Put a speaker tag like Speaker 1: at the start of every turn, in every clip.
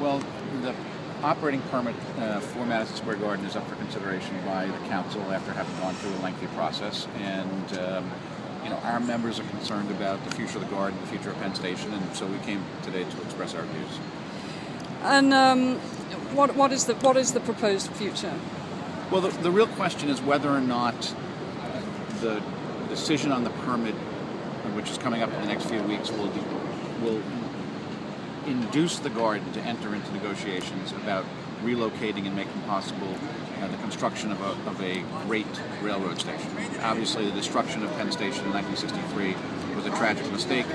Speaker 1: Well, the operating permit for Madison Square Garden is up for consideration by the council after having gone through a lengthy process, and our members are concerned about the future of the garden, the future of Penn Station, and so we came today to express our views.
Speaker 2: And what is the proposed future?
Speaker 1: Well, the real question is whether or not the decision on the permit, which is coming up in the next few weeks, will induce the garden to enter into negotiations about relocating and making possible the construction of a great railroad station. Obviously, the destruction of Penn Station in 1963 was a tragic mistake.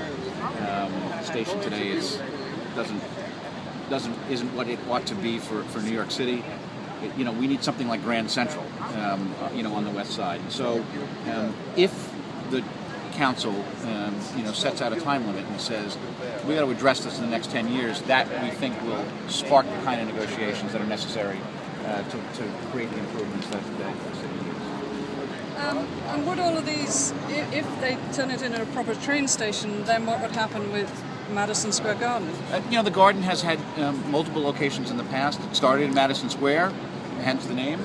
Speaker 1: The station today isn't what it ought to be for New York City. We need something like Grand Central, on the west side. So, if the council, sets out a time limit and says we got to address this in the next 10 years, that we think will spark the kind of negotiations that are necessary to create the improvements that the city needs.
Speaker 2: And would all of these, if they turn it into a proper train station, then what would happen with Madison Square Garden?
Speaker 1: The garden has had multiple locations in the past. It started in Madison Square, hence the name,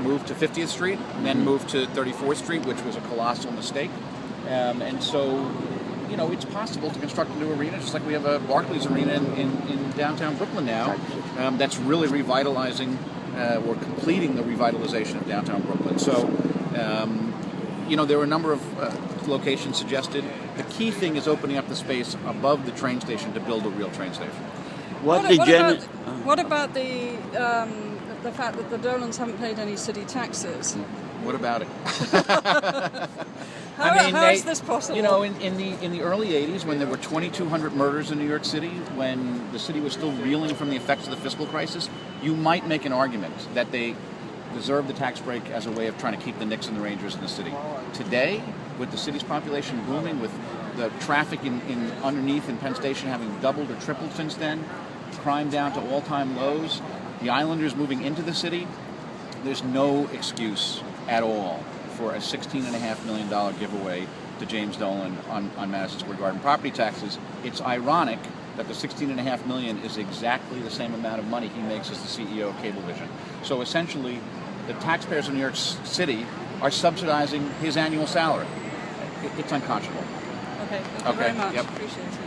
Speaker 1: moved to 50th Street, then moved to 34th Street, which was a colossal mistake. And so, it's possible to construct a new arena, just like we have a Barclays Arena in downtown Brooklyn now, that's really revitalizing or completing the revitalization of downtown Brooklyn. So, there were a number of locations suggested. The key thing is opening up the space above the train station to build a real train station.
Speaker 2: What about the fact that the Dolans haven't paid any city taxes?
Speaker 1: What about it?
Speaker 2: How is this possible?
Speaker 1: In the early 80s, when there were 2,200 murders in New York City, when the city was still reeling from the effects of the fiscal crisis, you might make an argument that they deserve the tax break as a way of trying to keep the Knicks and the Rangers in the city. Today, with the city's population booming, with the traffic in underneath in Penn Station having doubled or tripled since then, crime down to all-time lows, the Islanders moving into the city, there's no excuse at all for a $16.5 million giveaway to James Dolan on Madison Square Garden property taxes. It's ironic that the $16.5 million is exactly the same amount of money he makes as the CEO of Cablevision. So essentially, the taxpayers of New York City are subsidizing his annual salary. It's unconscionable.
Speaker 2: Okay, thank you very much.
Speaker 1: Yep.
Speaker 2: Appreciate it.